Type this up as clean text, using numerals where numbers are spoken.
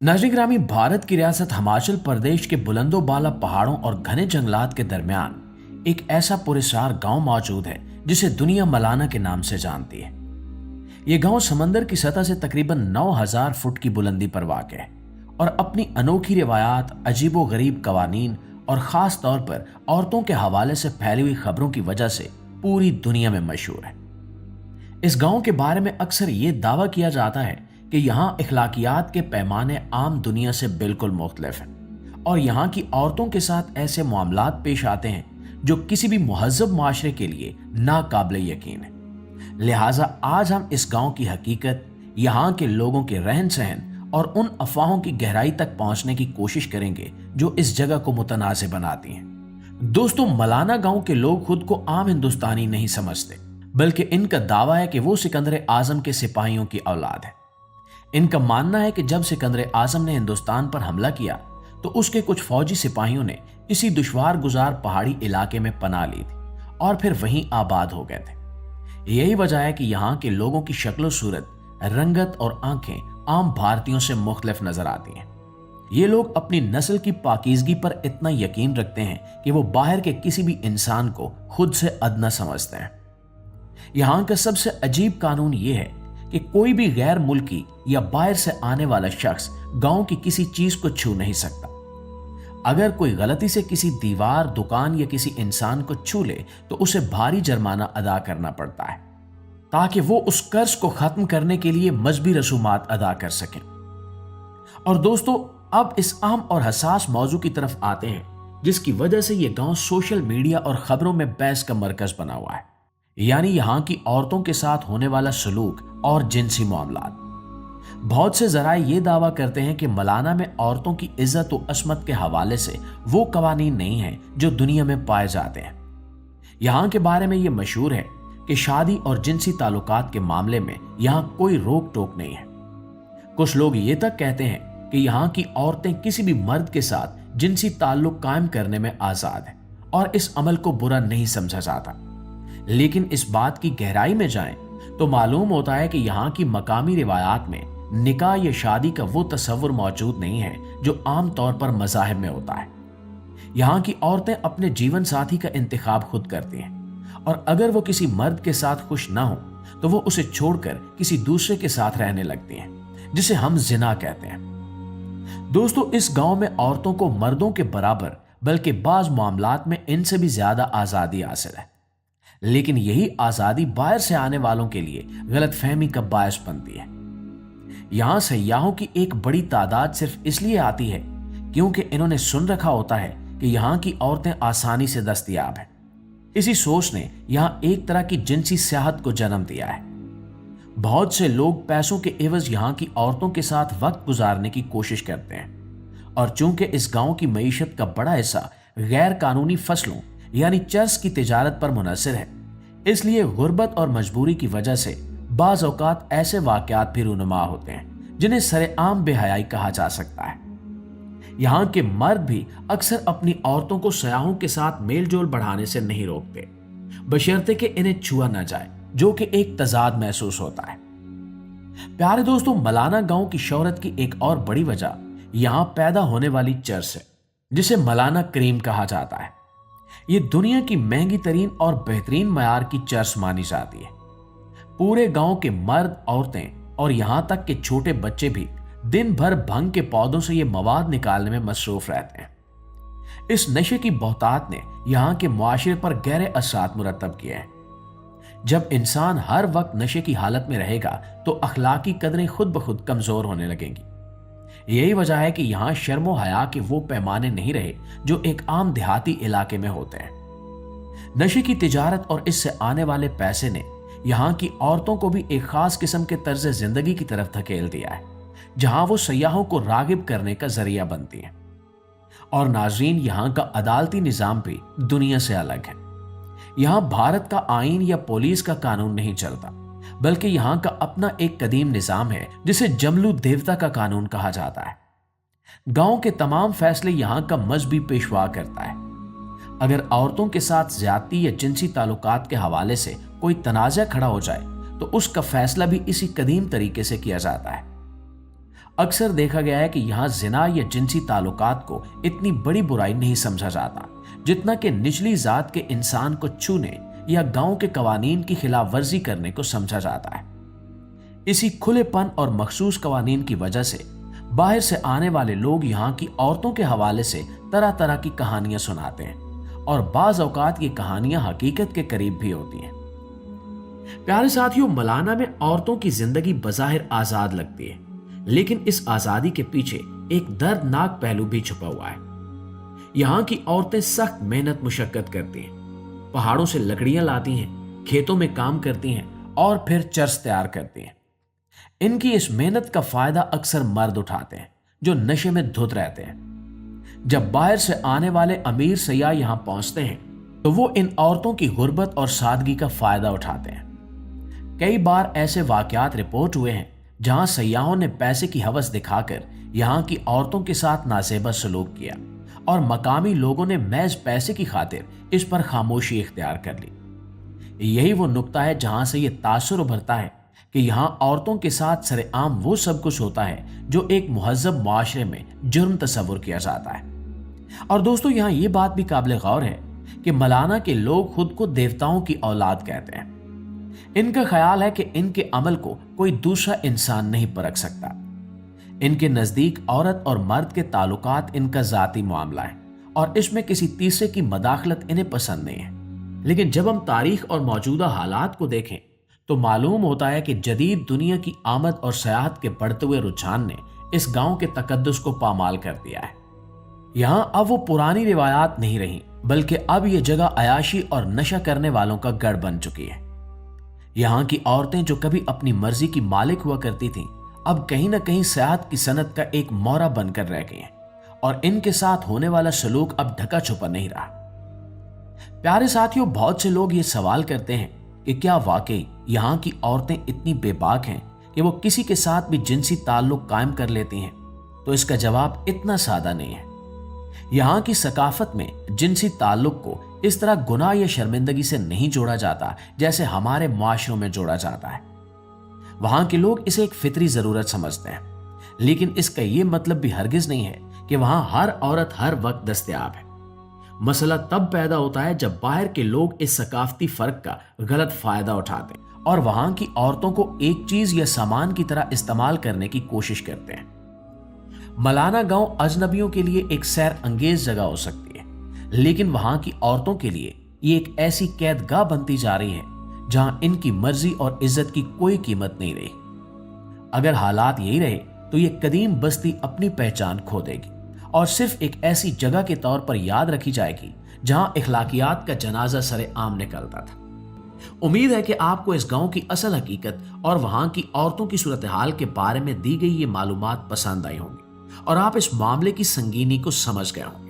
नाज़रीन ग्रामी, भारत की रियासत हिमाचल प्रदेश के बुलंदो बाला पहाड़ों और घने जंगलात के दरमियान एक ऐसा पुरस्कार गांव मौजूद है जिसे दुनिया मलाना के नाम से जानती है। ये गांव समंदर की सतह से तकरीबन 9000 फुट की बुलंदी पर वाक़ है और अपनी अनोखी रिवायात, अजीबो गरीब कवानीन और ख़ास तौर पर औरतों के हवाले से फैली हुई खबरों की वजह से पूरी दुनिया में मशहूर है। इस गांव के बारे में अक्सर ये दावा किया जाता है कि यहाँ इखलाकियात के पैमाने आम दुनिया से बिल्कुल मुख्तलिफ हैं और यहाँ की औरतों के साथ ऐसे मामलात पेश आते हैं जो किसी भी मुहज़्ज़ब माशरे के लिए नाकाबिले यकीन है। लिहाजा आज हम इस गांव की हकीकत, यहाँ के लोगों के रहन सहन और उन अफवाहों की गहराई तक पहुंचने की कोशिश करेंगे जो इस जगह को मुतनाज़ बनाती हैं। दोस्तों, मलाना गांव के लोग खुद को आम हिंदुस्तानी नहीं समझते, बल्कि इनका दावा है कि वो सिकंदर आजम के सिपाहियों की औलाद है। इनका मानना है कि जब सिकंदर आजम ने हिंदुस्तान पर हमला किया तो उसके कुछ फौजी सिपाहियों ने इसी दुश्वार गुजार पहाड़ी इलाके में पनाह ली थी और फिर वहीं आबाद हो गए थे। यही वजह है कि यहाँ के लोगों की शक्ल सूरत, रंगत और आंखें आम भारतीयों से मुख्तलिफ नजर आती हैं। ये लोग अपनी नस्ल की पाकीज़गी पर इतना यकीन रखते हैं कि वो बाहर के किसी भी इंसान को खुद से अदना समझते हैं। यहाँ का सबसे अजीब कानून ये है कि कोई भी गैर मुल्की या बाहर से आने वाला शख्स गांव की किसी चीज को छू नहीं सकता। अगर कोई गलती से किसी दीवार, दुकान या किसी इंसान को छू ले तो उसे भारी जुर्माना अदा करना पड़ता है ताकि वो उस कर्ज को खत्म करने के लिए मजहबी रसूमात अदा कर सकें। और दोस्तों, अब इस अहम और हसास मौजू की तरफ आते हैं जिसकी वजह से ये गांव सोशल मीडिया और खबरों में बहस का मरकज बना हुआ है, यानी यहाँ की औरतों के साथ होने वाला सलूक और जिनसी मामलात। बहुत से ज़राए ये दावा करते हैं कि मलाना में औरतों की इज्जत व अस्मत के हवाले से वो कवानीन नहीं हैं जो दुनिया में पाए जाते हैं। यहाँ के बारे में ये मशहूर है कि शादी और जिनसी ताल्लुकात के मामले में यहाँ कोई रोक टोक नहीं है। कुछ लोग ये तक कहते हैं कि यहाँ की औरतें किसी भी मर्द के साथ जिनसी ताल्लुक कायम करने में आज़ाद हैं और इस अमल को बुरा नहीं समझा जाता। लेकिन इस बात की गहराई में जाएं तो मालूम होता है कि यहाँ की मकामी रिवायात में निकाह या शादी का वो तस्वुर मौजूद नहीं है जो आम तौर पर मज़ाहिब में होता है। यहाँ की औरतें अपने जीवन साथी का इंतखाब खुद करती हैं और अगर वो किसी मर्द के साथ खुश ना हो तो वो उसे छोड़कर किसी दूसरे के साथ रहने लगती हैं, जिसे हम जिना कहते हैं। दोस्तों, इस गांव में औरतों को मर्दों के बराबर बल्कि बाज मामलात में इनसे भी ज्यादा आज़ादी हासिल है। लेकिन यही आज़ादी बाहर से आने वालों के लिए गलतफहमी का बायस बनती है। यहाँ सयाहों की एक बड़ी तादाद सिर्फ इसलिए आती है क्योंकि इन्होंने सुन रखा होता है कि यहाँ की औरतें आसानी से दस्तयाब हैं। इसी सोच ने यहाँ एक तरह की जिनसी सियाहत को जन्म दिया है। बहुत से लोग पैसों के एवज यहाँ की औरतों के साथ वक्त गुजारने की कोशिश करते हैं और चूंकि इस गांव की मईशत का बड़ा हिस्सा गैर कानूनी फसलों यानी चर्स की तिजारत पर मुनहसर है, इसलिए गुर्बत और मजबूरी की वजह से बाज़ औक़ात ऐसे वाक़यात भी रूनुमा होते हैं जिन्हें सरेआम बेहयाई कहा जा सकता है। यहाँ के मर्द भी अक्सर अपनी औरतों को सयाहों के साथ मेल जोल बढ़ाने से नहीं रोकते, बशर्ते कि इन्हें छुआ न जाए, जो कि एक तजाद महसूस होता है। प्यारे दोस्तों, मलाना गांव की शोहरत की एक और बड़ी वजह यहाँ पैदा होने वाली चर्स है जिसे मलाना क्रीम कहा जाता है। ये दुनिया की महंगी तरीन और बेहतरीन मयार की चर्स मानी जाती है। पूरे गांव के मर्द, औरतें और यहां तक के छोटे बच्चे भी दिन भर भंग के पौधों से ये मवाद निकालने में मसरूफ रहते हैं। इस नशे की बहुतात ने यहाँ के मुआशरे पर गहरे असरात मुरतब किए हैं। जब इंसान हर वक्त नशे की हालत में रहेगा तो अखलाकी कदरें खुद ब खुद कमजोर होने लगेंगी। यही वजह है कि यहाँ शर्मो हया के वो पैमाने नहीं रहे जो एक आम देहाती इलाके में होते हैं। नशे की तिजारत और इससे आने वाले पैसे ने यहाँ की औरतों को भी एक खास किस्म के तर्ज जिंदगी की तरफ धकेल दिया है, जहां वो सयाहों को रागिब करने का जरिया बनती हैं। और नाजरीन, यहाँ का अदालती निजाम भी दुनिया से अलग है। यहाँ भारत का आईन या पुलिस का कानून नहीं चलता, बल्कि यहाँ का अपना एक कदीम निजाम है जिसे जमलू देवता का कानून कहा जाता है। गांव के तमाम फैसले यहाँ का मजहबी पेशवा करता है। अगर औरतों के साथ ज्यादती या जिनसी ताल्लुकात के हवाले से कोई तनाज़ा खड़ा हो जाए तो उसका फैसला भी इसी कदीम तरीके से किया जाता है। अक्सर देखा गया है कि यहाँ जिना या जिनसी ताल्लुकात को इतनी बड़ी बुराई नहीं समझा जाता जितना कि निचली जात के इंसान को छूने या गांव के कवानीन की खिलाफ वर्जी करने को समझा जाता है। इसी खुलेपन और मखसूस कवानीन की वजह से बाहर से आने वाले लोग यहाँ की औरतों के हवाले से तरह तरह की कहानियां सुनाते हैं और बाज औकात ये कहानियां हकीकत के करीब भी होती हैं। प्यारे साथियों, मलाना में औरतों की जिंदगी बज़ाहिर आजाद लगती है, लेकिन इस आजादी के पीछे एक दर्दनाक पहलू भी छुपा हुआ है। यहाँ की औरतें सख्त मेहनत मुशक्कत करती हैं, पहाड़ों से लकड़ियां लाती हैं, खेतों में काम करती हैं और फिर चरस तैयार करती हैं। इनकी इस मेहनत का फायदा अक्सर मर्द उठाते हैं जो नशे में धुत रहते हैं। जब बाहर से आने वाले अमीर सयाह यहां पहुंचते हैं तो वो इन औरतों की गुर्बत और सादगी का फायदा उठाते हैं। कई बार ऐसे वाकयात रिपोर्ट हुए हैं जहां सयाहों ने पैसे की हवस दिखाकर यहां की औरतों के साथ नाजेबा सलूक किया और मकामी लोगों ने महज पैसे की खातिर इस पर खामोशी इख्तियार कर ली। यही वो नुक्ता है जहां से ये तासुर उभरता है कि यहाँ औरतों के साथ सरेआम वो सब कुछ होता है जो एक मुहज्जब मुआशरे में जुर्म तस्वुर किया जाता है। और दोस्तों, यहाँ ये बात भी काबिल गौर है कि मलाना के लोग खुद को देवताओं की औलाद कहते हैं। इनका ख्याल है कि इनके अमल को कोई दूसरा इंसान नहीं परख सकता। इनके नजदीक औरत और मर्द के ताल्लुकात इनका जाती मामला है और इसमें किसी तीसरे की मदाखलत इन्हें पसंद नहीं है। लेकिन जब हम तारीख और मौजूदा हालात को देखें तो मालूम होता है कि जदीद दुनिया की आमद और सयाहत के बढ़ते हुए रुझान ने इस गांव के तकद्दुस को पामाल कर दिया है। यहां अब वो पुरानी रिवायात नहीं रही, बल्कि अब ये जगह अयाशी और नशा करने वालों का गढ़ बन चुकी है। यहाँ की औरतें जो कभी अपनी मर्जी की मालिक हुआ करती थीं, अब कहीं ना कहीं सयाहत की सनत का एक मोहरा बनकर रह गई हैं और इनके साथ होने वाला सलूक अब ढका छुपा नहीं रहा। प्यारे साथियों, बहुत से लोग ये सवाल करते हैं कि क्या वाकई यहाँ की औरतें इतनी बेबाक हैं कि वो किसी के साथ भी जिनसी ताल्लुक कायम कर लेती हैं? तो इसका जवाब इतना सादा नहीं है। यहाँ की सकाफत में जिनसी ताल्लुक को इस तरह गुनाह या शर्मिंदगी से नहीं जोड़ा जाता जैसे हमारे मुआशरों में जोड़ा जाता है। वहां के लोग इसे एक फितरी जरूरत समझते हैं, लेकिन इसका यह मतलब भी हरगिज नहीं है कि वहां हर औरत हर वक्त दस्तयाब है। मसला तब पैदा होता है जब बाहर के लोग इस सकाफती फर्क का गलत फायदा उठाते हैं और वहां की औरतों को एक चीज या सामान की तरह इस्तेमाल करने की कोशिश करते हैं। मलाना गांव अजनबियों के लिए एक सैर अंगेज जगह हो सकती है, लेकिन वहां की औरतों के लिए ये एक ऐसी कैदगाह बनती जा रही है जहां इनकी मर्जी और इज्जत की कोई कीमत नहीं रही। अगर हालात यही रहे तो ये कदीम बस्ती अपनी पहचान खो देगी और सिर्फ एक ऐसी जगह के तौर पर याद रखी जाएगी जहां इखलाकियात का जनाजा सरे आम निकलता था। उम्मीद है कि आपको इस गांव की असल हकीकत और वहां की औरतों की सूरत हाल के बारे में दी गई ये मालूमात पसंद आई होंगी और आप इस मामले की संगीनी को समझ गए होंगे।